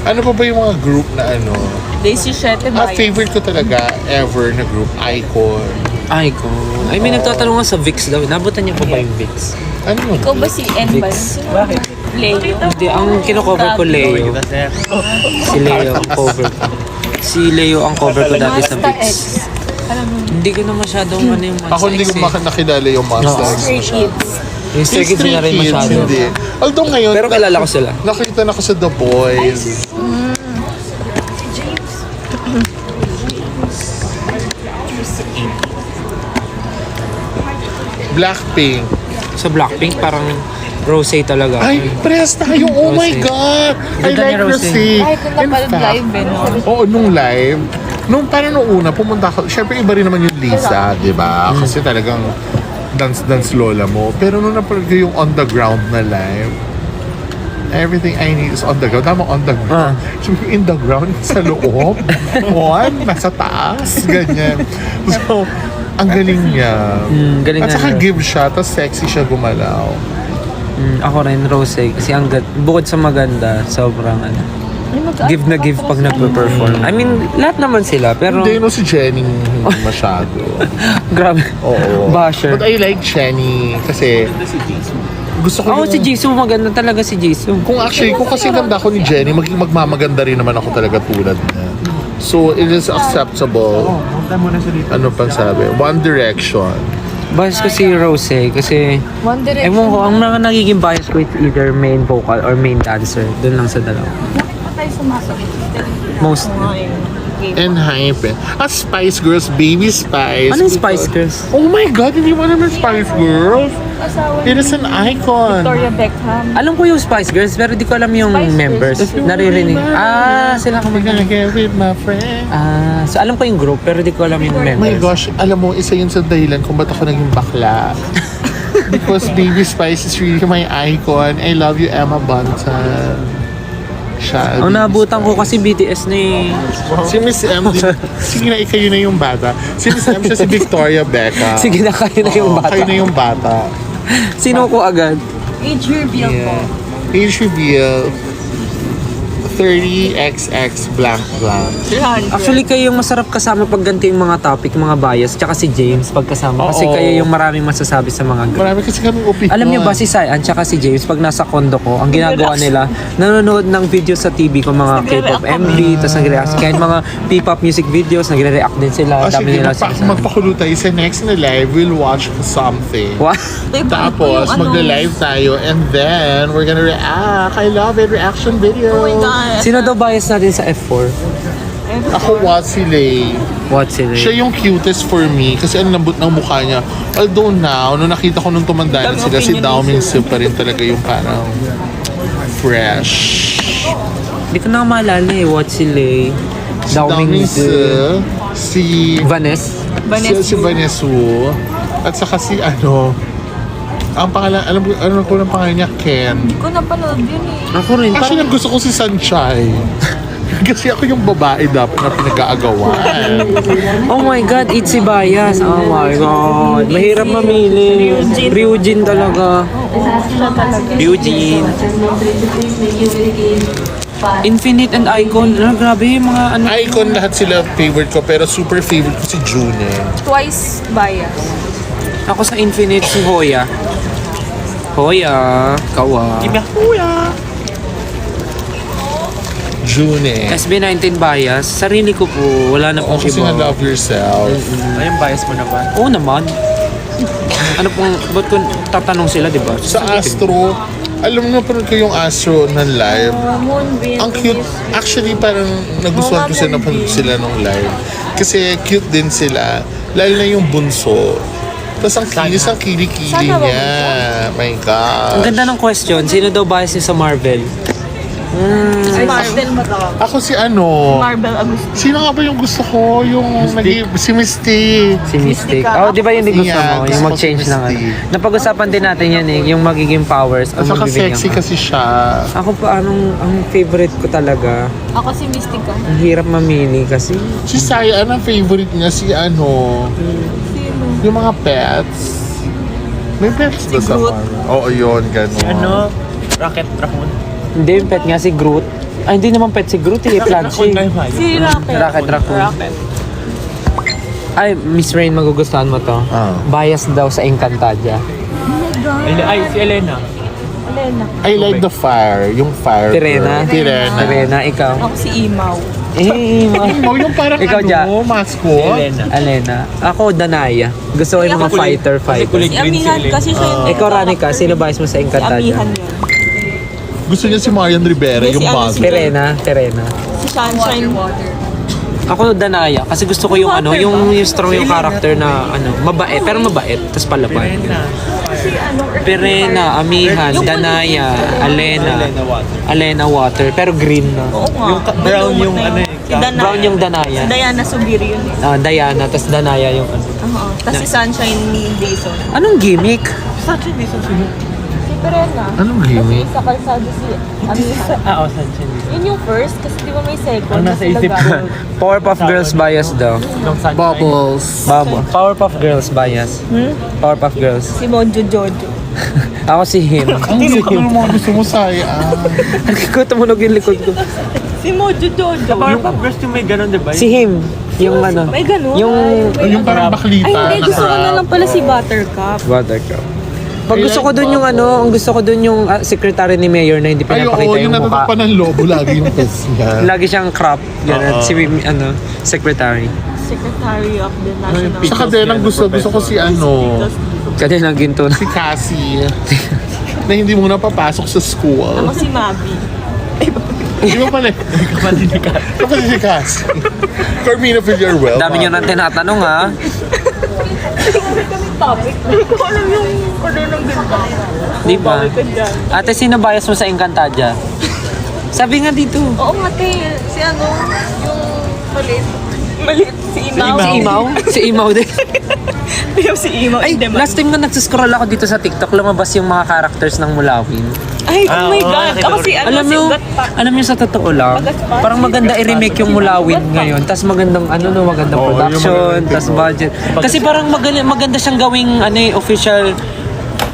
Ano pa ba yung mga group na ano? Daisy Shete Favorite ko talaga ever na group, Icon. Icon. I mean, nagtatanong nga sa VIX daw. Nabutan niya pa ba yung VIX? Ano yun? Ikaw ba si N ba? Bakit? Leo. Hindi, ang kino-cover ko Leo. Si Leo ang cover ko. Si Leo ang cover ko dati sa Masta VIX. X. Alam mo. Hindi ko na masyadong ano yung Monsta Ako hindi ko nakilala yung Monsta X Stray masyado. Kids. Yung Stray Kids na rin masyado. Hindi. Although ngayon, Pero kilala ko sila. nakita na ko sa The Boys. Blackpink. Sa Blackpink, parang Rosé talaga. Ay, press tayo. Oh my Rosé. God. I Ganda like ni Rosé. Rosé. Kahit nung In napanood fact, live eh, no? Oo, nung live. Parang nung una, pumunta ako. Siyempre, iba rin naman yung Lisa, di ba? Kasi talagang dance-dance lola mo. Pero nung napanood ko yung on the ground na live, everything I need is on the ground. Tama, on the ground. So, in the ground, sa loob. One, nasa taas. Ganyan. So, ang galing niya. Galing At nga saka niya. give siya, tapos sexy siya gumalaw. Ako rin, Rosé. Kasi bukod sa maganda, sobrang ano. Give na give pag nagpe-perform. I mean, lahat naman sila, pero Hindi, no, si Jenny hindi masyado. grabe. Oo. Basher. But I like Jenny kasi gusto ko Oo, si Jisoo, maganda talaga si Jisoo. Kung kasi ganda ako ni Jenny, maging magmamaganda rin naman ako talaga tulad niya. So, it is acceptable. Ano pang sabi? One Direction. Bias ko si Rosé kasi One Direction. ewan ko, ang mga nagiging bias ko is either main vocal or main dancer. Doon lang sa dalawa. Bakit pa tayo sumasok? Most. And hype. Spice Girls, Baby Spice. Ano yung Spice Girls? Oh my God, hindi mo naman Spice Girls? Asawa It is an icon. Victoria Beckham. Alam ko yung Spice Girls pero di ko alam yung Spice members. Girls. Naririnig. Sila I'm gonna get with my friend. So alam ko yung group pero di ko alam yung Oh my members. gosh, alam mo, isa yun sa dahilan kung ba't ako naging bakla. Because Baby Spice is really my icon. I love you, Emma Bunton. Siya. Ang naabutan ko kasi BTS na eh. Si Miss M, sige na, ikayo na yung bata. Si Miss M siya si Victoria Beckham. Sige na, kayo na yung Oo, bata. Kayo na yung bata. Sino ko agad? Age reveal po. Age reveal, 30XX blank blank. Actually, kayo yung masarap kasama pag ganito yung mga topic, mga bias. Tsaka si James pagkasama. Kasi Oo. kayo yung maraming masasabi sa mga group. Marami kasi kami opinion. Alam niyo ba si Cyan tsaka si James pag nasa condo ko, ang ginagawa nila, nanonood ng video sa TV ko, mga K-pop MV, tapos nagre-react. Kahit mga P-pop music videos, nagre-react din sila. Dami Sige, nila sinasabi. magpakulo tayo sa next na live, we'll watch something. What? Tapos, magla-live tayo and then, we're gonna react. I love it, reaction video. Oh my God. Sino daw bias natin sa F4? Ako, Wasilay. What sila? Siya yung cutest for me kasi ang lambot ng mukha niya. Although now, nung nakita ko nung tumanda na sila, si Dao Mingsu pa rin talaga yung parang fresh. Hindi ko na maalala eh. What sila? Dao Mingsu, si Vanessa. Vanessa Wu, at saka si ang pangalan, alam ko ng pangalan niya, Ken. Hindi ko napanood yun eh. Ako rin. Actually, Parang, gusto ko si Sanchay. Kasi ako yung babae dapat na pinag-aagawan. oh my God, it's si bias. Oh my God. Mahirap mamili. Ryujin talaga. Ryujin. Infinite and Icon. Grabe yung mga ano. Icon lahat sila favorite ko, pero super favorite ko si June. Twice bias. Ako sa Infinite si Hoya. Hoya. Kawa. June. SB19 bias. Sarili ko po. Wala na Oh, pong kasi iba. nga love yourself. Ayun, bias mo na ba? Oo naman. Ano pong, ba't kung tatanong sila, di ba? Sa Astro, alam mo na ko yung Astro ng live. Moonbeam. Ang cute. Actually, parang nagustuhan ko sila napanood sila nung live. Kasi cute din sila. Lalo na yung bunso. Tapos ang kinis, ang kili-kili Sana ba niya. My God. Ang ganda ng question. Sino daw bias niya sa Marvel? Marvel ba to? Ako si Marvel Agustin. Sino nga ba yung gusto ko? Yung si Misty. Si Mystic. Mystica. Oh, di ba yun yung gusto Yeah, mo? gusto Yung ko mag-change si ng ano. Mystic. Napag-usapan din natin yan eh. Yung magiging powers. At saka sexy kasi siya. Ako pa, ang favorite ko talaga. Ako si Mystica. Ang hirap mamili kasi. Si Saya, ang favorite niya? Si Sino? yung mga pets. May pets ba sa Groot. Marvel? Oo, yun, gano'n. Rocket Raccoon. Hindi yung pet nga si Groot. Ay, hindi naman pet si Groot eh. Plant siya. Si Rocket. Rocket Raccoon. Rocket. Ay, Miss Rain, magugustuhan mo to. Ah. Bias daw sa Encantadia. Ay, si Elena. Elena. I like the fire. Yung fire. Tirena. Tirena. Serena, ikaw. Ako si Imaw. Oh, yung parang Ikaw, Ja. mascot. Elena. Alena. Ako, Danaya. Gusto ko yung mga fighter. Kasi kulay Si green si Amihan Elena. kasi siya yung... Ikaw, Ranica, sino bias mo sa Si Encantadia? Amihan yun. Gusto niya si Marian Rivera, Yes, yung si ano, mascot. Terena. Si Sunshine. Ako, Danaya. Kasi gusto ko yung ano, yung strong yung character na ano, mabait. Pero mabait. Tapos palaban. Perena, Amihan, Danaya, Alena. Alena Water. Pero green na. Oo nga. Yung brown yung ano eh. Si Danaya. Brown yung Danaya. Si Diana Subiri yun eh. Diana, tapos Danaya yung ano. Oo. Tapos si Sunshine Dizon. Anong gimmick? Sunshine Dizon sino? Si Perena. Anong gimmick? Sa kalsado si Amihan. Oo, Sunshine Dizon. Yun yung first kasi di ba may second. Ang nasa Sila isip ko. gano'n. Powerpuff Girls bias daw. Nung Sunshine. Bubbles. Powerpuff Girls bias. Powerpuff Girls. Si Mojo Jojo. Ako si Him. Ang gusto mo, Saya. Ko tumunog yung likod ko. Si Mojo Jojo. Powerpuff Girls yung may ganun, di ba? Si Him. Yung ano. May ganun. Yung Yung parang baklita. Ay, hindi. Gusto ko crab. na lang pala si Buttercup. Buttercup. Pag gusto ko dun yung ano, ang gusto ko dun yung secretary ni Mayor na hindi Ay, oo, pinapakita yung yung mukha. natatapan ng lobo lagi yung test niya. Lagi siyang crop. Ganun. Si ano, secretary. Secretary of the National. Saka din, ang gusto ko si ano, Kanina ginto na. si Cassie. Na hindi mo napapasok sa school. Ako si Mabi. Di ba pala? Kapatid ni Kat. Kapag si Cassie. Carmina Villarreal. Dami nyo nang tinatanong ha. Topic. Hindi ko alam yung ano ng ganda. Di ba? Ate, sino bias mo sa Encantadia? Sabi nga dito. Oo nga, te. Si ano, yung maliit. Maliit. Si Imaw. Si Imaw? Si Imaw din. Yung si Imaw. Ay, last time na nagsiscroll ako dito sa TikTok, lumabas yung mga characters ng Mulawin. Ay, oh my oo, God. nakita Ako ko si ano, Alam si mo, Gatpak. alam mo sa totoo lang, parang maganda i-remake yung Mulawin ngayon. Tapos magandang ano no, magandang Oo, yung production, magandang tapos techno. budget. Kasi parang maganda siyang gawing ano official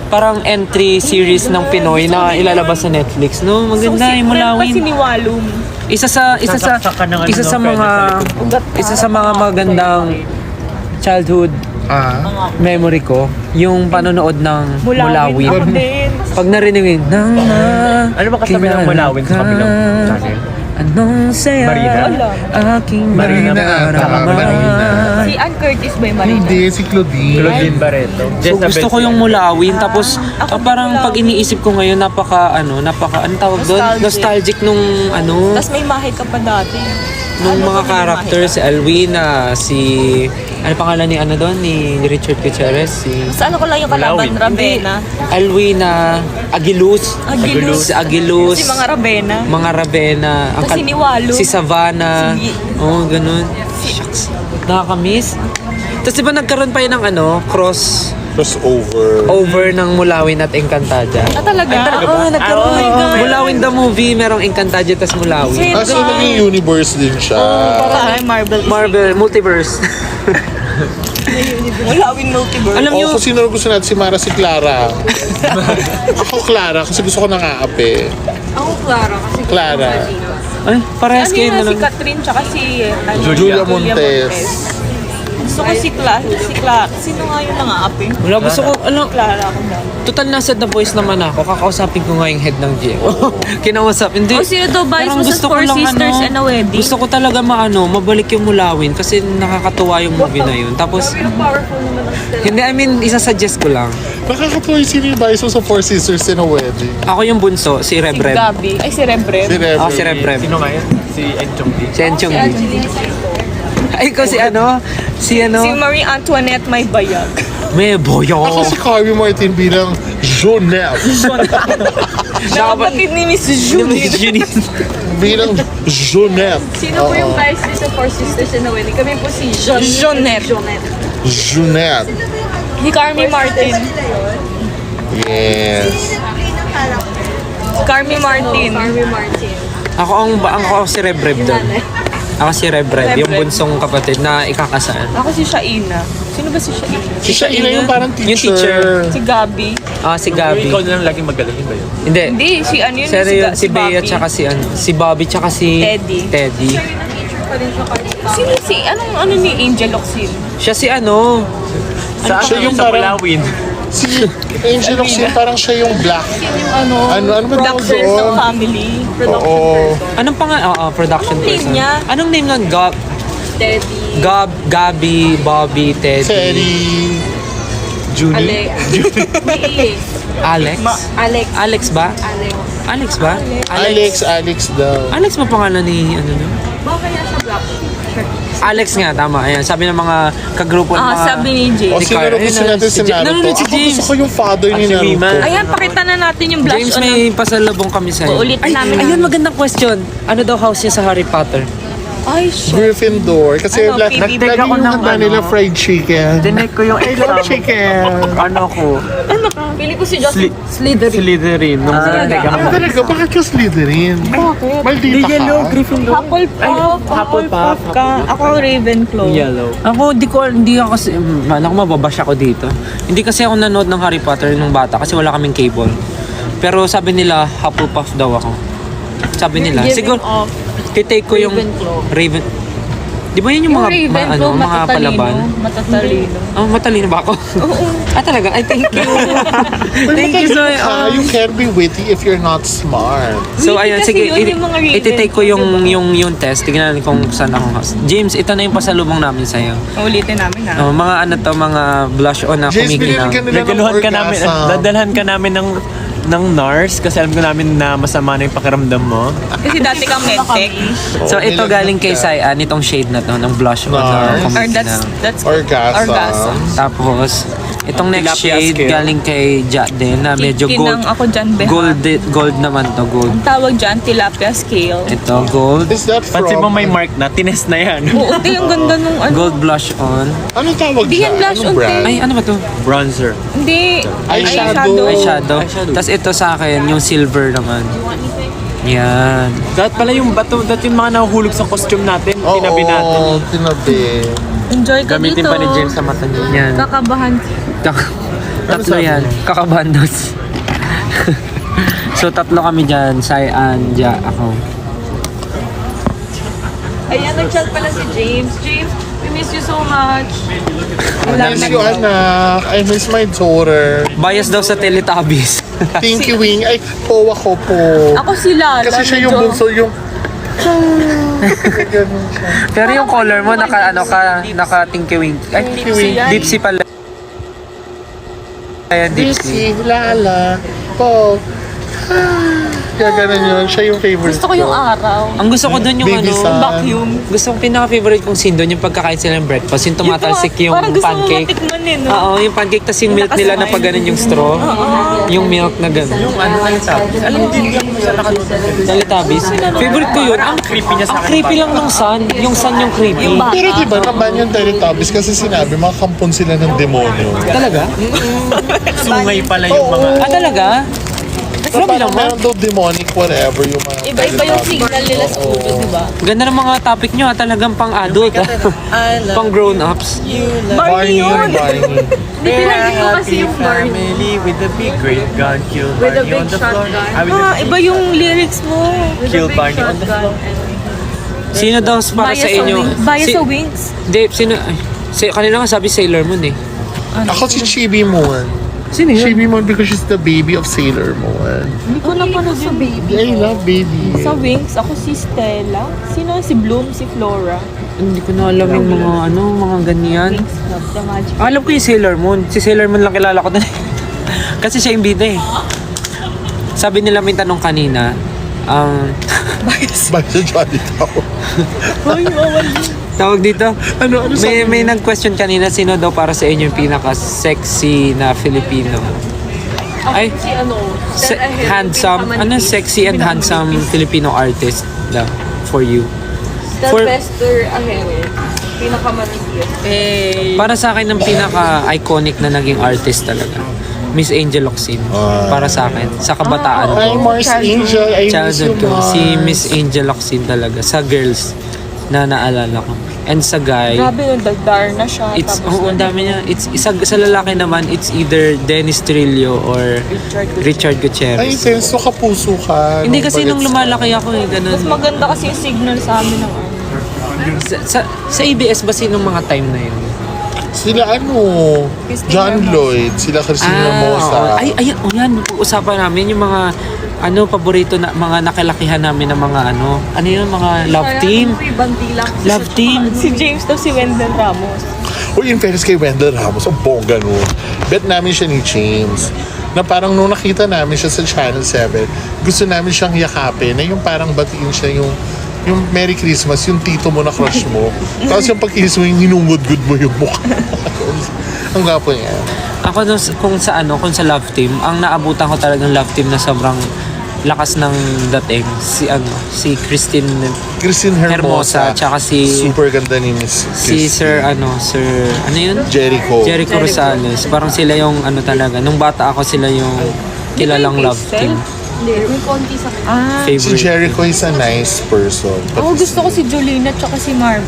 parang entry series ng Pinoy na ilalabas sa Netflix, no? Maganda yung pa si Mulawin. Niwalum. Isa sa Sasaksakan ng ano, isa sa no, mga pwede isa sa mga magandang childhood Ah. memory ko, yung panonood ng Mulawin. Ako Mulawin. din. Pag narinig nang Ano ba kasama ng Mulawin sa kabilang channel? Anong saya Marina? aking Marina, tama, Marina. Si Ann Curtis ba yung Marina? Hindi, si Claudine. Claudine Barreto. So, gusto ko yung Mulawin, tapos parang pag iniisip ko ngayon napaka ano tawag doon? Nostalgic nung ano Tapos may mahit ka pa dati. nung Ano mga pa yung characters, si Alwina, si ano pangalan ni ano doon ni Richard Gutierrez, si Sa ano ko lang yung kalaban, Mulawin. Rabena. Alwina, Agiluz, Agiluz. si Agiluz, Si mga Rabena. mga Rabena, Tas si Niwalo. si Savannah, Si- ganun. Shucks. Nakakamiss. Tapos di ba nagkaroon pa yun ng ano, over ng Mulawin at Encantadia. Ah, talaga? Oo, nagkaroon. Oh my God. Mulawin the movie, merong Encantadia tas Mulawin. Ah, so naging universe din siya. Para kay Marvel. Marvel, multiverse. Mulawin multiverse. Alam niyo, Kung sino gusto natin, si Mara, si Clara. Ako Clara, kasi gusto ko nang aape. Ako Clara kasi Clara. ay, parehas ano kayo yun na si lang. Catherine tsaka si Julia Montes. Gusto ko si Clara. Sino nga yung nang-aapi? Wala, gusto ko, Clara ako daw. total nasa The Voice naman ako. Kakausapin ko nga yung head ng GM. Kinausap. Hindi. Oh, sino daw bias Parang mo sa gusto ko Four lang, Sisters and a Wedding? Gusto ko talaga mabalik yung Mulawin kasi nakakatuwa yung movie na yun. Tapos, Powerful naman ang Stella. hindi, I mean, isasuggest ko lang. Nakakatuwa yung sino yung bias mo sa Four Sisters in a Wedding. Ako yung bunso, si Reb Si Reb. Gabi. Ay, si Rebreb. Si Rev. Ako si Reb Reb. Sino nga yun? Si Enchong D. Si Enchong D. Ay, ikaw si ano? Si ano? Si Marie Antoinette may bayag. May boyo. Ako si Carby Martin bilang Jonelle. Nakapatid ni Miss Julie. Bilang Jonelle. Sino po yung bias niyo sa Four Sisters in a Wedding? Kami po si Jonette. Jonelle. Si Carmi Martin. Yes. Carmi Martin. Carmi Martin. Ako si Reb Reb doon. Ako si Reb Reb, yung bunsong kapatid na ikakasal. Ako si Shaina. Si Sino ba si Shaina? Si Shaina yung parang Yung teacher. Si Gabi. Si Gabi. Ikaw na lang laging magaling ba yun? Hindi. Hindi, si ano yun? Seryo, si Bea Bobby. tsaka si Bobby tsaka si Teddy. Teddy. Sino si, ano ni Angel Oxin? Siya si ano? Sa siya yung sa parang- Bulawin. Si Angel Oxin, parang siya yung black. Ano Ano ba tawag production ng doon? family. Oo. Anong production Anong name person? niya? Anong name nun? Teddy. Gabi, Bobby, Teddy, Teddy. Junie, Alex. Alex. Alex. Alex ba? Alex. Alex ba? Alex daw. Alex ba pangalan ni ano no? Baka kaya siya black. Alex nga, tama. Ayan, sabi ng mga kagrupo ng mga... Sabi ni Jay. O sino Ayun, gusto natin si Naruto? nanonood si Ako James. gusto ko yung father ni si Mima. Naruto. Ayan, pakita na natin yung blush James, on. may pasalubong kami sa'yo. Uulitin namin. Ayun, magandang question. Ano daw house niya sa Harry Potter? Ay, shit. Gryffindor. Kasi Ano, lagi PBB yung ako ng handa ano? nila fried chicken. Dinig ko yung I love chicken. ano ko, Pili ko si Justin. Slytherin. Nung nag Ano talaga? Bakit ka Slytherin? Bakit? Maldita ka. Gryffindor. Hufflepuff ka. Ako Ravenclaw. Yellow. Ako, hindi ako kasi... Ako mababash ako dito. Hindi kasi ako nanood ng Harry Potter nung bata kasi wala kaming cable. Pero sabi nila, Hufflepuff daw ako. Sabi nila. Siguro, titake ko yung Raven. Di ba yun yung mga, mga palaban? Matatalino. Matalino ba ako? Talaga? Ay, thank you. Thank you so You can't be witty if you're not smart. So Witty ayun, kasi sige, yun yung mga Raven. ititake ko yung test. Tignan natin kung saan akong house. James, ito na yung pasalubong namin sa'yo. Uulitin namin ha. Mga ano to, mga blush on na James, kumikinang. binili ka nila ng Nagaluhan ka namin, orgasm. dadalhan ka namin ng NARS kasi alam ko namin na masama na yung pakiramdam mo. Kasi dati kang medtech. So ito galing kay Sayan, itong shade na to, ng blush on na Nars. Or kumikinang. that's Orgasm. orgasm. Tapos, itong next Tilapia shade scale. galing kay Jadel na medyo gold. Kinang ako dyan, Beha. Gold naman to, gold. Ang tawag dyan, tilapia scale. Ito, gold. Is that from... Pansin mo may mark na, tines na yan. Oo, te, yung ganda nung ano. Gold blush on. Ano tawag Hindi yan dyan? blush Anong on, brand? Ay, ano ba to? Bronzer. Hindi. Eyeshadow. Eyeshadow. Tapos ito sa akin, yung silver naman. Yan. Dapat pala yung bato, dati yung mga nahuhulog sa costume natin, Oo, tinabi natin. tinabi. Enjoy ka Gamitin dito. pa ni James sa mata niya. Yan. Kakabahan. Tatlo sabi yan. mo? Kakabandos. So, tatlo kami dyan. Sayan, ako. Ayan, nag-chat pala si James. James, we miss you so much. I miss you, anak. I miss my daughter. Bias daw sa Teletubbies. Tinky Wing. Ay, po ako po. Ako si Lala. Kasi siya yung medyo- bunso, yung... Ganun siya. Pero yung color mo, naka tinky-wink. Ay, Tinky-wink. Dipsy pala. Ayan, Dipsy. Dipsy, Lala, po. Kaya ganun yun. Siya yung favorite Gusto ko yung araw. Ang gusto ko doon yung Baby ano, sun. Vacuum. gusto kong pinaka-favorite kong scene doon, yung pagkakain sila ng breakfast, yung tumatalsik yung Parang gusto mo pancake. matikman eh, no? Oo, yung pancake, tas yung milk nila na pag ganun yung straw. Yung milk na ganun. Ano Teletubbies? Alam mo, din lang mo siya nakanood. Teletubbies. Favorite ko yun. Ang Creepy niya sa ang akin. creepy lang ng sun. Yung sun yung creepy. Pero diba naman yung Teletubbies kasi sinabi, mga kampon sila ng demonyo. Talaga? Sungay pala yung mga... Talaga? So, Grabe parang naman. meron daw demonic whatever yung mga Iba-iba yung Teletubbies. signal nila sa ulo, di ba? Ganda ng mga topic nyo. Talagang pang-adult. Pang grown-ups. Barney yun. Barney. Hindi pinagin ko kasi yung Barney. family with a big great gun killed With a Barney big on the floor. shotgun. Ah, with a Iba yung lyrics mo. killed Barney on the floor. Sino daw para sa inyo? Baya sa wings. Dave, sino? Kanina nga sabi Sailor Moon eh. Ako si Chibi Moon. Sino Chibi Moon because she's the baby of Sailor Moon. Hindi ko napanood yung baby. I love baby. Sa wings, ako si Stella. Sino? Si Bloom, si Flora. Hindi ko na alam yung mga ganyan. Wings Club, The Magic. Alam ko yung Sailor Moon. Si Sailor Moon lang kilala ko na. Kasi siya yung bida eh. Sabi nila may tanong kanina, Basta Johnny Tao. tawag dito, Ano may nag-question kanina, sino daw para sa inyo yung pinaka-sexy na Filipino? Ay, Si ano, handsome, sexy and handsome Filipino artist daw for you? For- Sylvester Ahero. Pinakamalagyan. Para sa akin, ang pinaka-iconic na naging artist talaga, Miss Angel Locsin. Para sa akin, sa kabataan Hi, ko. Mars Angel. I miss you, Childhood ko, Mars. si Miss Angel Locsin talaga, sa girls na naalala ko. And sa guy, Grabe yung dagdar na siya. it's, tapos ang dami niya. It's, sa lalaki naman, it's either Dennis Trillo or Richard Ay, Gutierrez. sense, so kapuso ka. Hindi kasi nung lumalaki ako ganun. Mas maganda kasi yung signal sa amin ng Sa ABS ba sinong mga time na yun? Sila Christine John Hermosa. Lloyd, sila Christine Hermosa. oo. Ay, ayan, yan, pag-usapan namin yung mga paborito na mga nakalakihan namin ng mga ano yun, mga love team. Love team. Si James daw si Wendell Ramos. Uy, in fairness kay Wendell Ramos, ang bongga nun. Bet namin siya ni James. Na parang nung nakita namin siya sa Channel 7, gusto namin siyang yakapin, na yung parang batiin siya yung Merry Christmas, yung tito mo na crush mo. Tapos yung pag-kiss mo, yung hinungod-good mo yung mukha. Ang gwapo niya. Ako kung sa love team, ang naabutan ko talagang love team na sobrang lakas ng dating si Christine Hermosa, tsaka si super ganda ni Miss Sir ano yun? Jericho. Jericho Rosales. Parang sila yung talaga. Nung bata ako sila yung kilalang love team. May konti sa Si Favorite. Jericho is a nice person. Ako gusto ko si Jolina tsaka si Marvin.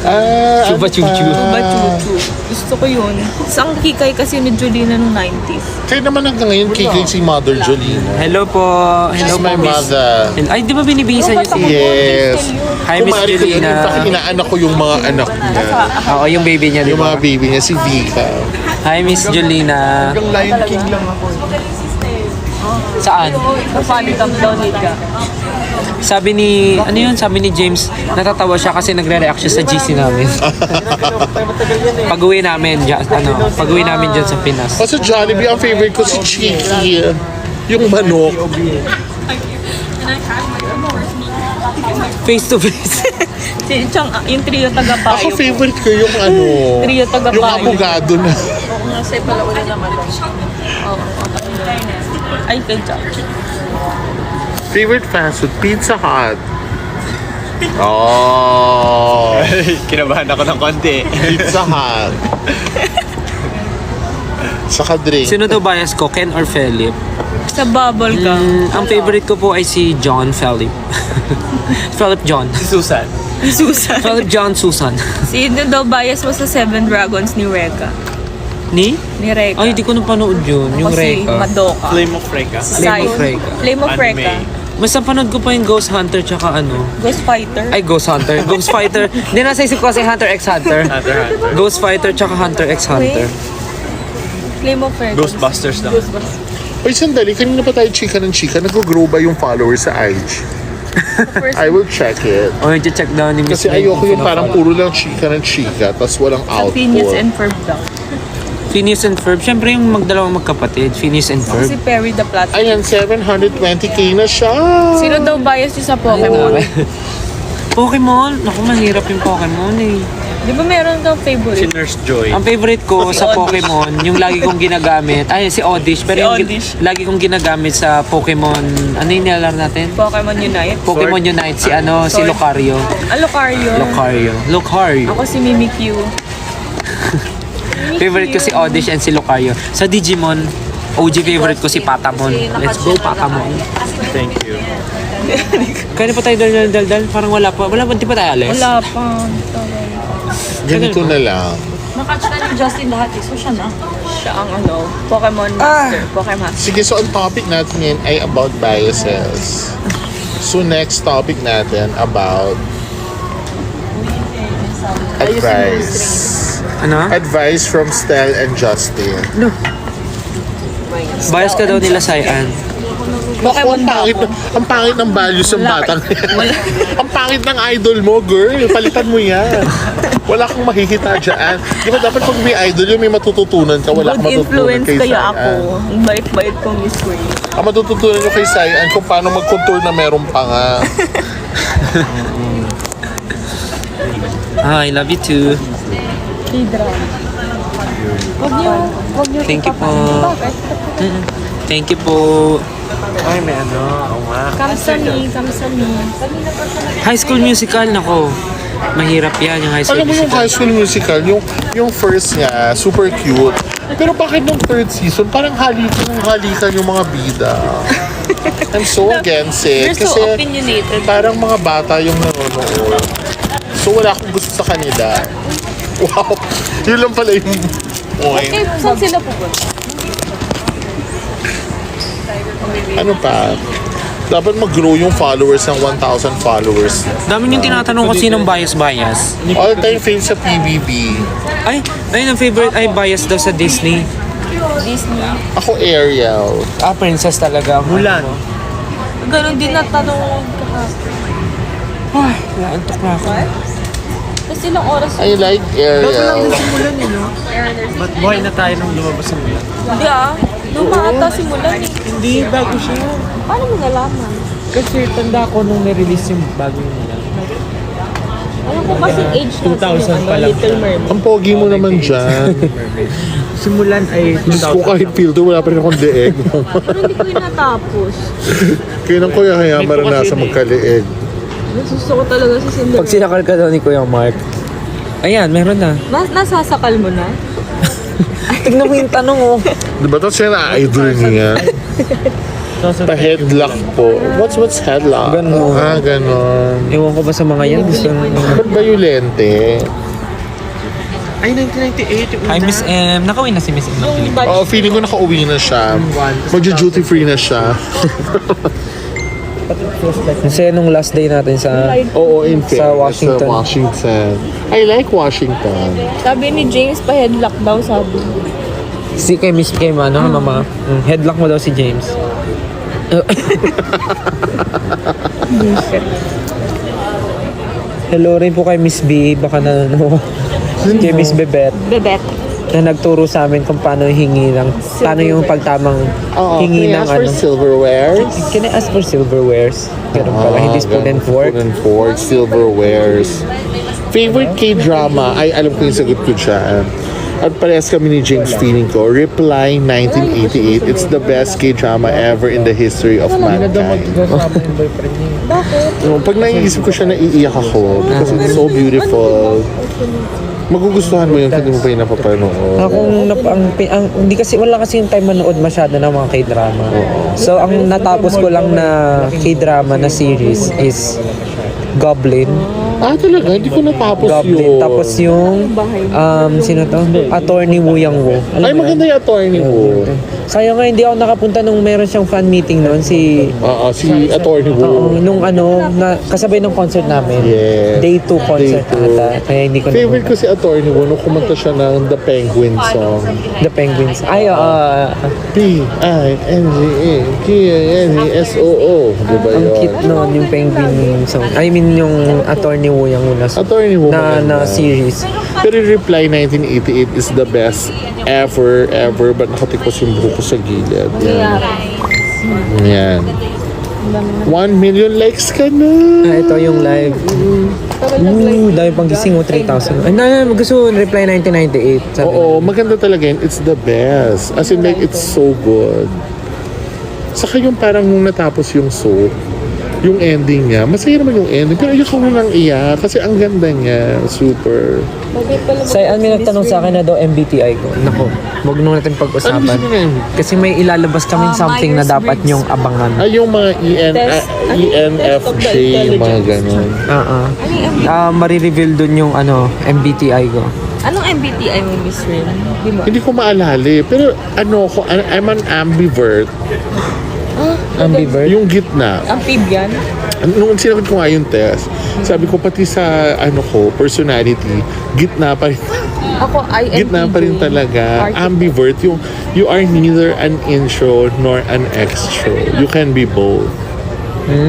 Chuba Chuchu. Tuba Chuchu. Gusto ko yun. Isang kikay kasi ni Jolina noong 90s. Kaya naman hanggang ngayon, kikay si Mother Jolina. Hello po. Hello She's po, my Miss. mother. Ay, di ba binibihisan niyo si Yes. Hi, Miss Kumari ko yun, Jolina. in fact, inaanak ko yung mga anak niya. Oo, yung baby niya, di Yung mga ba? baby niya, si Vika. Hi, Miss Jolina. Lion King lang ako. Saan? Napalitam daw nila. Sabi ni James, natatawa siya kasi nagre-react siya sa GC namin. Pag-uwi namin dyan sa Pinas. Kasi Jollibee, ang favorite ko si Cheeky. Yung manok. Face to face. Si Chang, yung trio Ako taga-payo. favorite ko yung Trio taga-payo. yung abogado na. Kasi pala ulit naman. Ay, kay Chang. Favorite fast food, Pizza Hut. Oh, Kinabahan ako ng konti. Pizza Hut. Saka drink. Sino daw bias ko, Ken or Philip? Sa bubble ka. Ang favorite ko po ay si John Philip. Philip John. Si Susan. Susan. Philip John Susan. Sino daw bias mo sa Seven Dragons ni Reka? Ni? Ni Reka. Ay, di ko napanood yun. Yung Ako si Reka. Madoka. Flame of Reka. Flame of Reka. Flame of Anime. Reka. Mas napanood ko pa yung Ghost Hunter tsaka Ghost Fighter. Ay, Ghost Hunter. Ghost Fighter. Hindi, nasa isip ko kasi Hunter x Hunter. Hunter x Hunter. Ghost Fighter tsaka Hunter x Hunter. Flame of Reka. Ghostbusters lang. Uy, sandali. Kanina pa tayo chika ng chika. Nag-grow ba yung followers sa IG? I will check it. O, check down ni Miss Kasi Meg ayoko kung yung parang pino-follow. puro lang chika ng chika, tapos walang Phineas and output. Ferb daw. Phineas and Ferb. Siyempre yung magdalawang magkapatid. Phineas and Ako si Ferb. Perry the Platypus. Ayan, 720k na siya. Sino daw bias niyo sa Pokemon? Pokemon. Naku, mahirap yung Pokemon eh. Di ba meron daw Si favorite? Nurse Joy. Ang favorite ko sa Pokemon, yung lagi kong ginagamit, ay si Oddish, pero Si yung Oddish. lagi kong ginagamit sa Pokemon, ano yung nilalaro natin? Pokemon Unite. Pokemon Unite, si Sword. Lucario. Lucario. Lucario. Ako si Mimikyu. Favorite ko si Oddish and si Lucario. Sa Digimon, OG favorite ko si Patamon. Let's go Patamon. Thank you. Kaya pa tayo dal. Parang wala pa, di pa tayo alis? Wala pa. Ganito na lang. Nakatch na ni Justin lahat eh. So siya na. Siya ang Pokemon Master. Pokemon. Sige, so ang topic natin ngayon ay about biases. So next topic natin about advice. Ano? Advice from Stel and Justin. Bias ka daw nila Sayan. Pokemon Ang pangit ng values ng batang yan. Ang pangit ng idol mo, girl. Palitan mo yan. Wala kang makikita dyan. Di ba dapat pag may idol yun, may matututunan ka. Wala kang Good matututunan influence kay kaya Sayan. ako. Ang bait-bait ko, Miss Queen. Ang matututunan nyo kay Sayan kung paano mag-contour na meron pa nga. I love you too. K-drama. Wag niyo Thank you po. Bakit? Thank you po. Ay, may ano. Oo nga. Kamsami. High School Musical, nako. Mahirap yan yung High School Alam mo yung Musical. High School Musical, yung first niya, super cute. Pero bakit nung third season, parang halikan yung mga bida. I'm so against it. You're so Kasi opinionated. parang mga bata yung nanonood. So wala akong gusto sa kanila. Wow! Yun lang pala yung point. Eh, saan sila pupunta? Ano pa? Dapat mag-grow yung followers ng 1,000 followers. Dami yung tinatanong ko sinong bias. All time fame sa PBB. Ay, ayun ang favorite ay bias daw sa Disney. Ako Ariel. Ah, princess talaga. Mulan. Ganon din natanong kahapon. Ay, naantok na ako. Tapos ilang oras I like Ariel. Mulan yun, no? Ba't buhay na tayo nung lumabas sa Mulan? Hindi lumata si Mulan eh. Hindi, bago siya. Paano mo nalaman? Kasi tanda ko nung nirelease yung bagong Mulan. Alam ko kasi age na 2000 pa lang Little Mermaid. Ang pogi mo naman dyan. Simulan ay Diyos ko kahit filter, wala pa rin akong leeg. Pero hindi ko yung natapos. Kaya nang kuya kaya maranasan magkaleeg. Gusto ko talaga si Cinderella. Pag sinakal ka daw ni Kuya Mark. Ayan, meron na. Nasasakal mo na? Tignan mo yung tanong oh. Diba ito siya na-idol niya? Pa-headlock po. What's headlock? Ganon. Ah, ganon. Ewan ko ba sa mga yan? Gusto Ba't violente? Ay, 1998 yung Hi, Miss M. Nakawin na si Miss M ng Yung Pilipinas. batch. Oo, feeling ko nakauwi na siya. Magja-duty free na siya. Kasi nung last day natin sa... Oo, in fairness, Washington. Sa Washington. I like Washington. Sabi ni James, pa-headlock daw sabi. Si kay Miss Kim, ano, mama? Headlock mo daw si James. Hello rin po kay Miss B. Baka na, ano, kay Miss Bebet. Bebet. Na nagturo sa amin kung paano hingi ng... Paano yung pagtamang Oo, hingi can I ng ask for ano. silverwares? Can I ask for silverwares? Ganun pala, hindi spoon and fork. Spoon and fork, silverwares. Favorite K-drama? Ay, alam ko yung sagot ko dyan. At parehas kami ni James feeling ko. Reply 1988. It's the best K-drama ever in the history of mankind. No, pag naiisip ko siya, naiiyak ako. Because it's so beautiful. Magugustuhan mo yun kung hindi mo pa yun napapanood. Hindi kasi, wala kasi yung time manood masyado ng mga K-drama. So, ang natapos ko lang na K-drama na series is Goblin. Ah, talaga? Hindi ko natapos Goblin. yun. Tapos yung, sino to? Attorney Woo Yang Woo. Alam Ay, mo maganda yung attorney mo. Sayang nga, hindi ako nakapunta nung meron siyang fan meeting noon. Si Si attorney mo. nung ano, na, kasabay ng concert namin. Yes. Day 2 concert Day two. ata. Kaya hindi ko Favorite ko napunta. si attorney mo nung kumanta siya ng The Penguin song. The Penguins. Ay, P-I-N-G-A-K-I-N-E-S-O-O. Diba ang yun? cute noon, yung Penguin song. I mean, yung Attorney Woo Yang Woo Attorney mo na series. Pero yung Reply 1988 is the best ever. But nakatikos yung buhok ko sa gilid. Yan. 1 million likes ka na. Ito yung live. Dahil pang gising mo, 3,000. Ay, gusto reply 1998. Sabi Oo, maganda talaga yun. It's the best. As in like, it's so good. Saka yung parang nung natapos yung soap, yung ending niya, masaya naman yung ending. Pero iyak ako nang iyak kasi ang ganda niya. Super. Say, may nagtanong sa akin na daw MBTI ko. Nako, huwag nung natin Ano pag-usapan. gusto niya? Kasi may ilalabas kaming something na dapat nyong abangan. Ay, yung mga ENFJ, mga ganun. Marireveal dun yung MBTI ko. Anong MBTI mo, Miss Rin? Di ba? Hindi ko maalala eh. Pero ano ko, I'm an ambivert. Ambivert? Yung gitna. Amphibian? Nung sinagot ko nga yung test, sabi ko pati sa personality, gitna pa rin. Ako, INTJ. Gitna pa rin talaga. Article. Ambivert. Yung, you are neither an intro nor an extro. You can be both.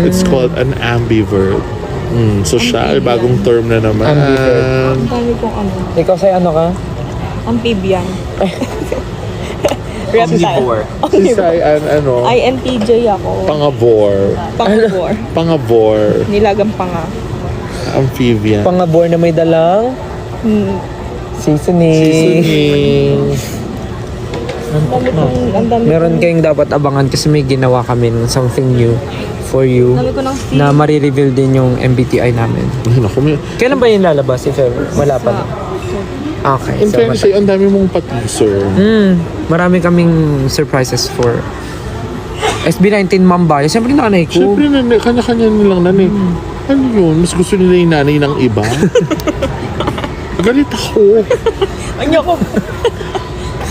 It's called an ambivert. So siya ay bagong term na naman. Ambivert. Ang dami kong ano. Ikaw say ano ka? Amphibian. Reptile. Si Sai INTJ ako. pangabor. Pangabor. Pangabor. Nilagang panga. Amphibian. Pangabor na may dalang seasoning. Seasoning. Ang dami Meron kayong dapat abangan kasi may ginawa kami ng something new for you Ang dami ko ng steam. na marireveal din yung MBTI namin. Ay, naku, Kailan ba yung lalabas? If ever? Wala pa. Okay. in fairness sa'yo, ang dami mong pa-teaser. Marami kaming surprises for SB19 Mamba. Siyempre nanay ko. Siyempre, kanya-kanya nilang nan eh. Ano yun? Mas gusto nila yung nanay ng iba? Galit ako. Ano ko?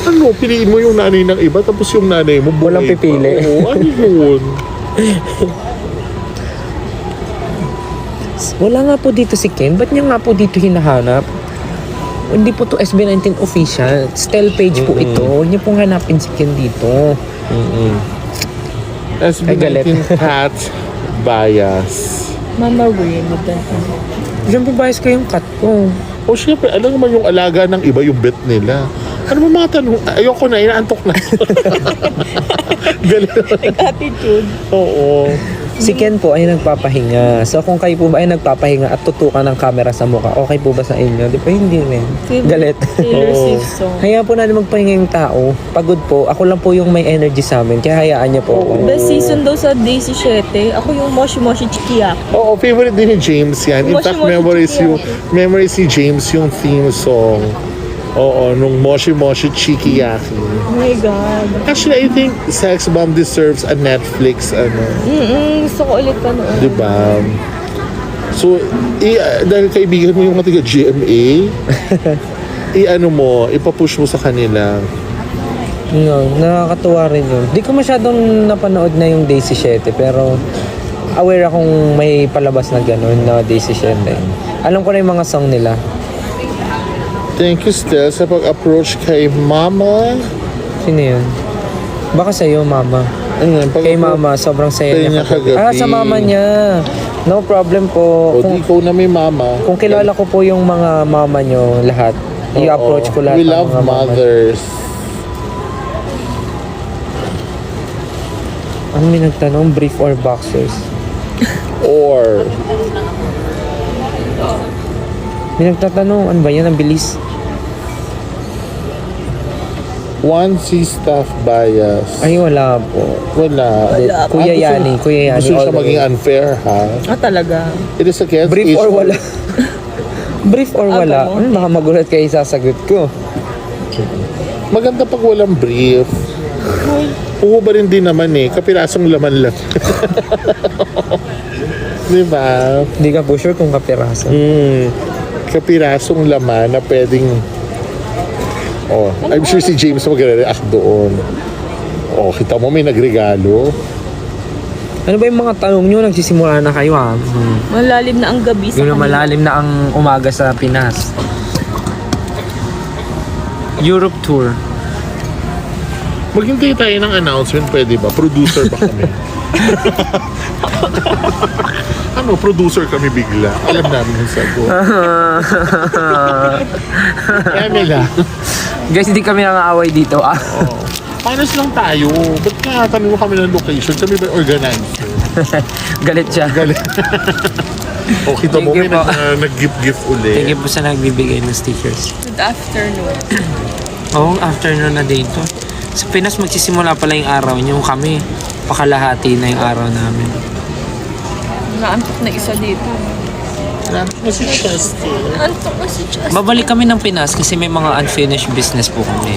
Ano, piliin mo yung nanay ng iba tapos yung nanay mo buhay Walang pipili. pa. Oo, ano yun? Wala nga po dito si Ken. Ba't niya nga po dito hinahanap? Hindi po to SB19 official. Style page po ito. Huwag niyo pong hanapin si Ken dito. galit. SB19 cat bias. Mama Ray, Diyan po bias ko yung cut ko. O syempre, alam naman yung alaga ng iba yung bet nila. Ano ba mga tanong? Ayoko na, inaantok na. Galit. attitude. Oo. Si Ken po ay nagpapahinga. So kung kayo po ba ay nagpapahinga at tutukan ng camera sa mukha, okay po ba sa inyo? Di ba hindi rin? Galit. Taylor Oo. Swift song. Hayaan po natin magpahinga yung tao. Pagod po. Ako lang po yung may energy sa amin. Kaya hayaan niyo po ako. Best season daw sa Daisy 7. Ako yung Moshi Moshi Chikiyak. Oo, favorite din ni James yan. In Moshi fact, Moshi memories ni James yung theme song. Oo, nung Moshi Moshi Chikiyaki. Oh my God. Actually, I think Sex Bomb deserves a Netflix, Gusto ko ulit pa noon. di ba? So, dahil kaibigan mo yung mga taga GMA, ipapush mo sa kanila. No, nakakatuwa rin yun. Di ko masyadong napanood na yung Daisy 7 pero aware akong may palabas na gano'n na Daisy 7. Alam ko na yung mga song nila. Thank you, Stel, sa pag-approach kay Mama. Sino yun? Baka sa'yo, mama. Kay mama, sobrang saya Kaya niya niya kagabi. sa mama niya. No problem po. O di ikaw na may mama. Kung kilala ko po yung mga mama nyo lahat, i-approach ko lahat We ng love mga mama. mothers. Ano may nagtanong? Brief or boxers? Or, May nagtatanong, ano ba yan? Ang bilis. onesie staff bias. Ay, wala po. Wala. Kuya Yani, Kuya Yani. Gusto siya all the maging way. unfair, ha? Ah, talaga? It is against Brief or issue. wala? Brief or wala? ganun. Baka magulat kayo sasagot ko. Maganda pag walang brief. Oo ba rin din naman eh. Kapirasong laman lang. Di ba? Hindi ka po sure kung kapiraso. Kapirasong laman na pwedeng... Oh, I'm sure si James magre-react doon. Oh, kita mo may nagregalo. Ano ba yung mga tanong nyo? Nagsisimula na kayo ha? Malalim na ang gabi sa Yun na malalim na ang umaga sa Pinas. Europe tour. Maghintay tayo ng announcement, pwede ba? Producer ba kami? Ano, producer kami bigla. Alam namin yung sagot. Emila. Guys, hindi kami nangaaway dito ah. Panos lang tayo. Ba't nga tanong mo kami ng location? Kami ba organizer? Galit siya. O, kita mo Thank you may po. nag-gift-gift ulit. Thank you po sa nagbibigay ng stickers. Good afternoon. Oo, afternoon na dito. Sa Pinas magsisimula pala yung araw niyo. Kami, pakalahati na yung araw namin. Naantok na isa dito. Kasi Chesty. Naantok na si Chas. Babalik kami ng Pinas kasi may mga unfinished business po kami.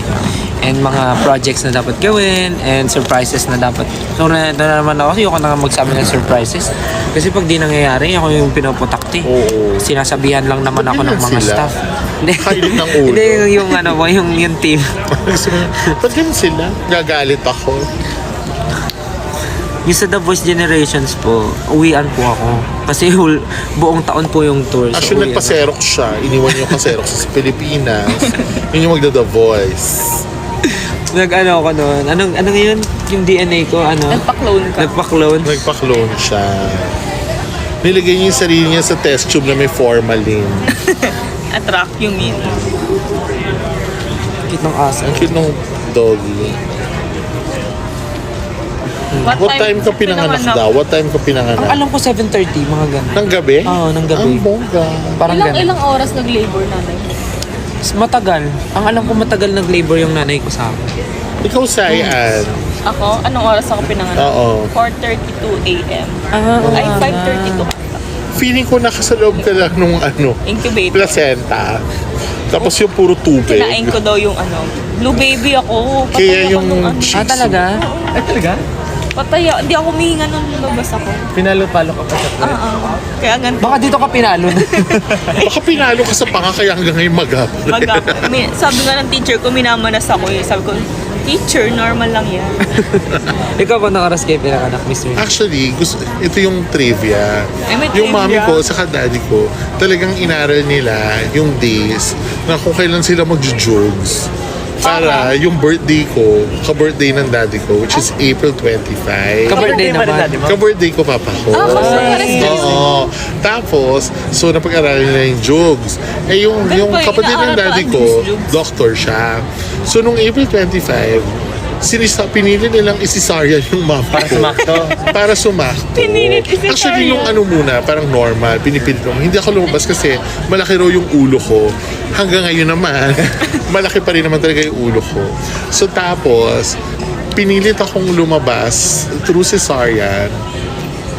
And mga projects na dapat gawin and surprises na dapat. So, na naman ako. Ayoko na nga magsabi ng surprises. Kasi pag di nangyayari, ako yung pinopotakti. Oo. Sinasabihan lang naman ako ng ganyan mga sila? staff. Hindi, Kainit ng ulo. Hindi, yung ano mo, yung team. Ba't ganun sila? Gagalit ako. Yung sa The Voice Generations po, uwian po ako. Kasi buong taon po yung tour. So, Actually, uwian nagpa-Xerox siya. Iniwan yung ka-Xerox sa Pilipinas. Yun yung magda-The Voice. Nag-ano ako noon. Anong yun? Yung DNA ko, ano? Nagpa-clone ka. Nagpa-clone. Nagpa-clone siya. Nilagay niya yung sarili niya sa test tube na may formalin. Attract yung yun. Kit ng asa. Ang cute ng doggy. What time ka pinanganak daw? What time ka Ang pinanganak? alam ko 7:30, mga ganun. Ng gabi? Oo, ng gabi. Ang bongga. Parang ganun. Ilang oras nag-labor nanay? Matagal. Ang alam ko matagal nag-labor yung nanay ko sa akin. Ikaw, Sayan. Ako? Anong oras ako pinanganak? Oo. 4:32 a.m. Ay, 5:32 ata. Feeling ko nakasaloob ka lang nung Incubator. placenta. Tapos yung puro tubig. Kinain ko daw yung blue baby ako. Kaya Patay ako yung nung Shih Tzu. talaga? Ay, talaga? Pataya, hindi ako humihinga nung lumabas ako. Pinalo-palo ka pa sa puwet. Kaya ganito. Baka dito ka pinalo. Baka pinalo ka sa panga kaya hanggang ngayon Sabi nga ng teacher ko, minamanas ako eh. Sabi ko, teacher, normal lang yan. Ikaw ba nakaras kayo pinakanak, Miss Rin? Actually, ito yung trivia. Ay, may Yung mami trivia. ko saka daddy ko, talagang inaral nila yung days na kung kailan sila mag-jogs. Para yung birthday ko, ka-birthday ng daddy ko, which is April 25. Ka-birthday ba rin naman. daddy mo? Ka-birthday ko papa ko. Oo. Tapos, so napag-aralan nila yung jogs. Eh yung ba, kapatid ng inaaral daddy pa ko, ang jogs? doctor siya. So nung April 25, pinili nilang isisarya yung mama Para ko. sumakto. Para sumakto. Pinilit isisarya. Actually, nung ano muna, parang normal, pinipilit lang. Hindi ako lumabas kasi malaki raw yung ulo ko. Hanggang ngayon naman, malaki pa rin naman talaga yung ulo ko. So tapos, pinilit akong lumabas through cesarean.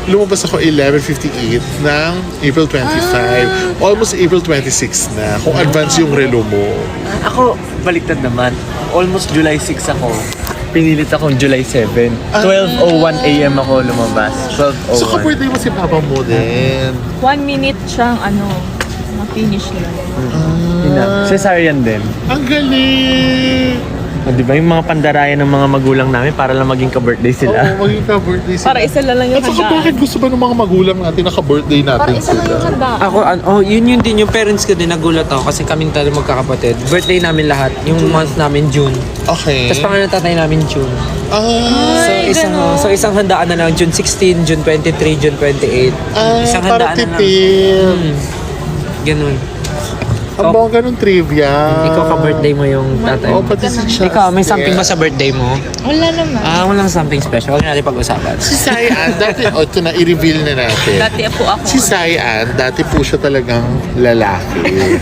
Lumabas ako 11:58 ng April 25. Almost April 26 na. Kung advance yung relo mo. Ako, baliktad naman. Almost July 6 ako. Pinilit akong July 7. 12:01 a.m. ako lumabas. 12:01. So ka-birthday mo si papa mo din. 1 minute siyang ma-finish lang. Cesarean din. Ang galing! O, di ba yung mga pandarayan ng mga magulang namin para lang maging ka-birthday sila? Oo, maging ka-birthday sila. Para isa lang yung At saka handaan. bakit gusto ba ng mga magulang natin na ka-birthday natin sila? Ako, yun din yung parents ko din, nagulat ako kasi kaming talagang magkakapatid. Birthday namin lahat, yung month namin June. Okay. Tapos pangalan ng tatay namin June. So isang handaan na lang, June 16, June 23, June 28. Isang para handaan na lang. tipid. Ganun. Ang bongga ng trivia. Ikaw ka-birthday mo yung tatay Oo, mo. pati si Justin. Ikaw, may something ba sa birthday mo? Wala naman. Walang something special. Huwag natin pag-usapan. Si Sayan, dati, ito na, i-reveal na natin. Dati po ako. Si Sayan, dati po siya talagang lalaki.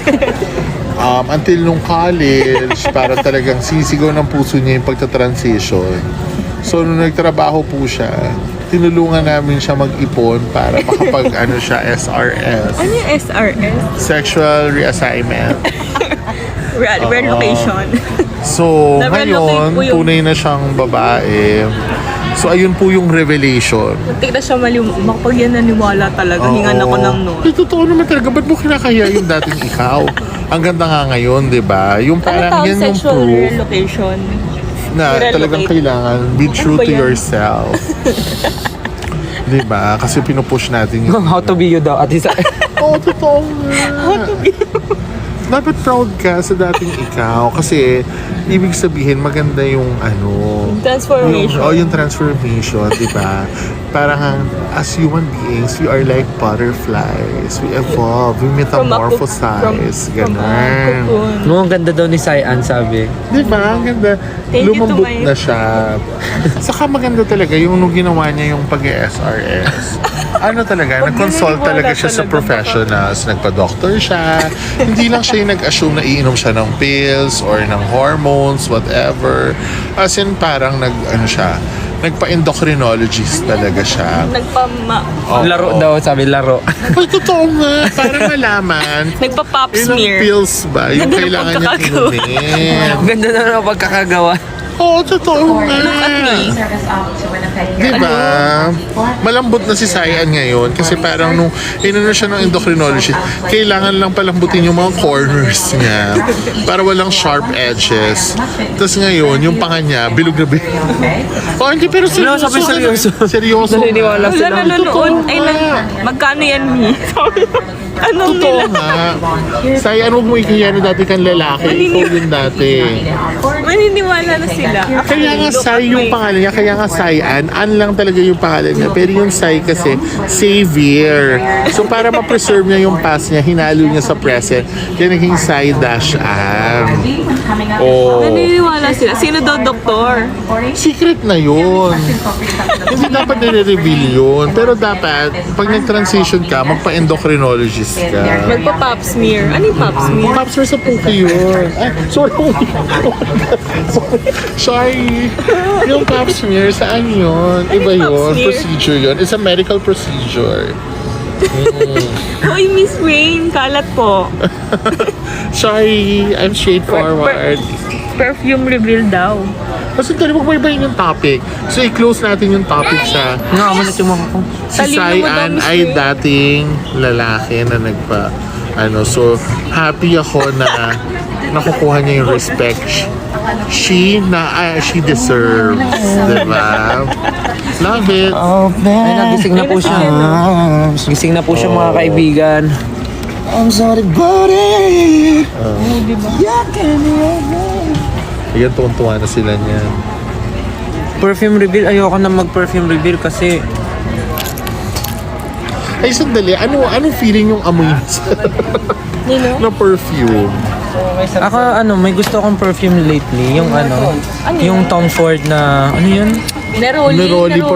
Until nung college, para talagang sisigaw ng puso niya yung pagta-transition. So, nung nagtrabaho po siya, tinulungan namin siya mag-ipon para makapag SRS. Ano yung SRS? Sexual Reassignment. Relocation. So, Na-relocate ngayon, po yung- tunay na siyang babae. So, ayun po yung revelation. Muntik na siya makapag yan naniwala talaga. Hingan ako ng noon. Eh, totoo naman talaga. Ba't mo kinakaya yung dating ikaw? Ang ganda nga ngayon, di ba? Yung Ano parang tawag yan yung sexual proof relocation? na relocate? talagang kailangan be true ba to yan? yourself. Di ba? Kasi pinupush natin yung... How to be you daw, Ate Sa. Oo, totoo nga. Dapat proud ka sa dating ikaw. Kasi, ibig sabihin, maganda yung Transformation. yung transformation, di ba? Parang, as human beings, we are like butterflies. We evolve. We metamorphosize. Ganun. cocoon. No, ang ganda daw ni Sayan, sabi. Di ba? Ang ganda. Thank you to Lumambot my- na siya. Saka maganda talaga yung nung ginawa niya yung pag-SRS. Ano talaga, nag-consult naniniwala talaga siya sa talaga professionals. Nagpa-doctor siya. Hindi lang siya yung nag-assume na iinom siya ng pills or ng hormones, whatever. As in, parang nagpa-endocrinologist talaga siya. Oo. Laro daw, sabi laro. Ay, totoo nga. Para malaman. Nagpa-pop Yun ang smear. pills ba? Yung Ganda ng kailangan niya pagkakagawa. inumin. Ang ganda na ng pagkakagawa. Oo, totoo nga. Diba? Malambot na si Sayan ngayon kasi parang nung inano siya ng endocrinologist, kailangan lang palambutin yung mga corners niya para walang sharp edges. Tapos ngayon, yung panga niya, bilog na bilog. Oh, hindi, pero seryoso. sabi seryoso. Seryoso. Naniniwala Wala sila. nanonood. Ay, magkano yan, Mi? Anong Totoo nila? nga. Sayan, huwag mo ikaya na dati kang lalaki. Ikaw yun dati. Maniniwala na sila. Kaya nga Sai yung pangalan niya, kaya nga Sayan, An lang talaga yung pangalan niya. Pero yung Sai kasi, Savior. So para ma-preserve niya yung past niya, hinalo niya sa present. Kaya naging Sai-An. Oh. Naniniwala sila. Sino daw doktor? Secret na yun. Hindi dapat nire-reveal yun. Pero dapat, pag nag-transition ka, magpa-endocrinologist ka. Magpa-pop smear. Ano yung pop smear? Pops sa puki yun. Ay, sorry. Sorry. Yung pap smear, saan yun? Iba Ano yung pap yun. smear? Procedure yun. It's a medical procedure. Hoy, Miss Wayne, kalat po. Sorry, I'm straightforward. Perfume reveal daw. Kasi tayo magbaybayin yung topic. So, i-close natin yung topic sa Nakamalat yung mga ko. si Talino mo daw, Cyan Miss ay Ray. dating lalaki na so, happy ako na nakukuha niya yung respect she deserves. Diba? Love it. Ay, nagising na po siya. Gising na po siya mga kaibigan. Ayan, tuwan-tuwa na sila niyan. Perfume reveal, ayoko na mag-perfume reveal kasi Ay, sandali. Anong feeling yung amoy na perfume? ako may gusto akong perfume lately, yung yung Tom Ford na yun? Neroli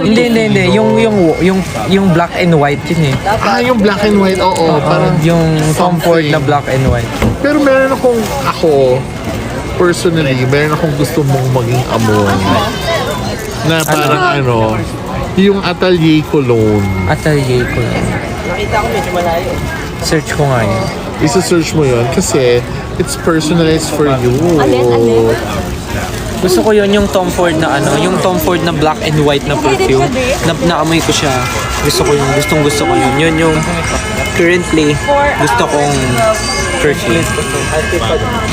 Hindi, yung black and white yun eh. Yung black and white, oo. Parang Yung Tom Ford something. na black and white. Pero meron ako, personally, meron akong gusto mong maging amoy. Na parang yung Atelier Cologne. Atelier ko lang. Nakita ko medyo malayo. Search ko nga yun. Isa-search mo yun kasi it's personalized for you. Gusto ko yun, yung Tom Ford na yung Tom Ford na black and white na perfume. Naamoy ko siya. Gusto ko yun, gusto ko yun. Yun yung currently gusto kong perfume.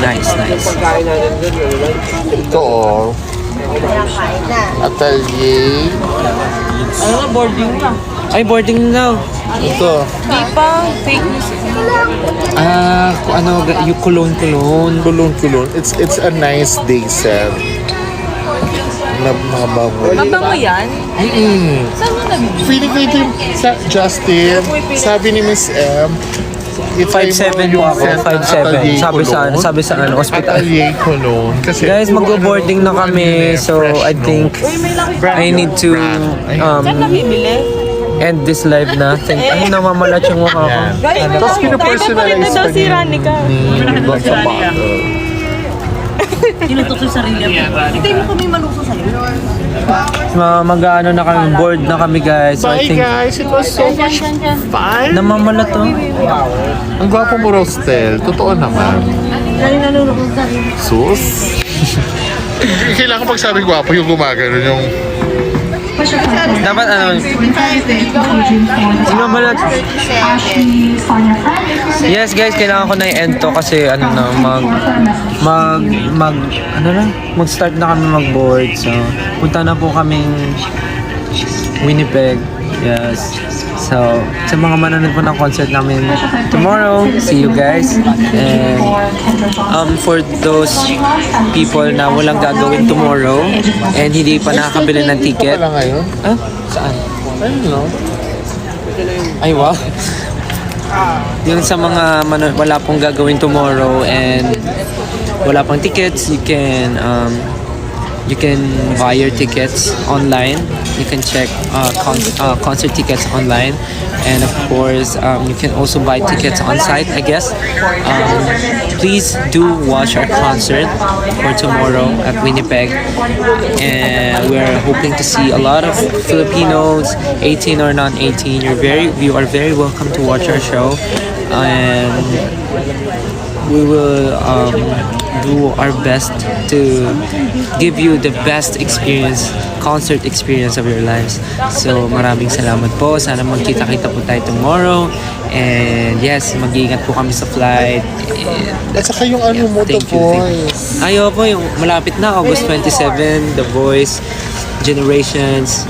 Nice. Ito Atelier. Ay, boarding na. Ito. Di pa, fake news. Yung cologne. Cologne. It's a nice day scent. Na mabango. Mabango yan? Saan mo nabibili? Feeling ko ito yung Justin. Sabi ni Miss M. 5'7" po ako, 5'7". Sabi sa hospital. Atelier Cologne. Kasi Guys, magbo-boarding na kami. So, I think I need to Saan nabibili? end this live na. Ay, namamalat yung mukha ko. Guys, Tapos tayo pinapersonalize daw pa si niya. Ranica. Mag-ano na kami, bored na kami guys. So, I Bye think guys, it was so much fun. namamalat to. Ang gwapo mo, Rostel. Totoo naman. Sus. Kailangan pag sabi gwapo yung gumagano yung... Dapat namamalat. Yes guys, kailangan ko na i-end to kasi mag-start na kami mag-board. So, punta na po kaming Winnipeg. Yes. So, sa mga manonood po ng concert namin tomorrow, see you guys. And for those people na walang gagawin tomorrow and hindi pa nakakabili ng ticket. Wala ngayon? Ah? Saan? Ayun, no? Ay, wow. Yung sa mga wala pong gagawin tomorrow and wala pang tickets, you can buy your tickets online. You can check concert tickets online, and of course you can also buy tickets on site, I guess. Please do watch our concert for tomorrow at Winnipeg, and we're hoping to see a lot of Filipinos, 18 or non-18. You are very welcome to watch our show, and we will do our best to give you the best concert experience of your lives. So maraming salamat po. Sana magkita-kita po tayo tomorrow. And yes, mag-iingat po kami sa flight. And, At saka yung mo, The thank you. Voice. Ayaw po, yung malapit na, August 27, The Voice, Generations.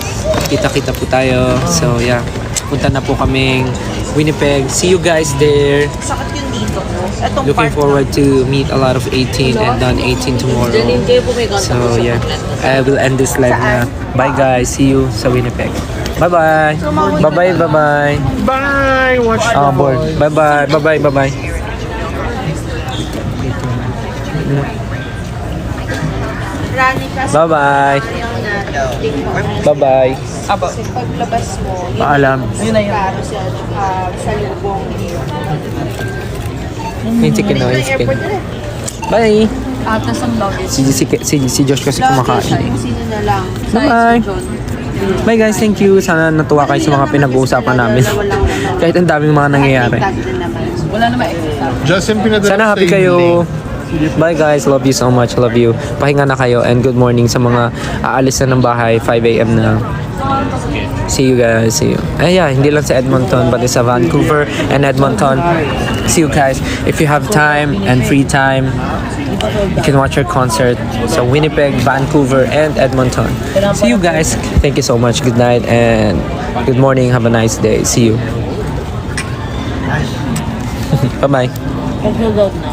Kita-kita po tayo. So yeah, punta na po kaming Winnipeg. See you guys there. Looking forward to meet a lot of 18 and non-18 tomorrow. So yeah, I will end this live na. Bye guys, see you sa Winnipeg. Bye-bye. Bye-bye, bye-bye. Bye! Watch the Board. Voice. Bye-bye, bye-bye, bye-bye. Bye-bye. Bye-bye. Paglabas mo, Paalam. para sa lubong. Yung chicken na, yung chicken. Bye. Atas ang luggage. Si Josh kasi kumakain. Sino na lang. Bye-bye. Bye guys, thank you. Sana natuwa kayo sa mga pinag-uusapan namin. Kahit ang daming mga nangyayari. Wala naman extra. Justin, pinadala Sana ko happy sa kayo. link. Bye guys, love you so much, love you. Pahinga na kayo and good morning sa mga aalis na ng bahay, 5 a.m. na. See you guys, see you. Yeah, hindi lang sa Edmonton, but it's sa Vancouver and Edmonton. See you guys. If you have time and free time, you can watch our concert sa Winnipeg, Vancouver, and Edmonton. See you guys. Thank you so much. Good night and good morning. Have a nice day. See you. Bye-bye. Pag-hold out na.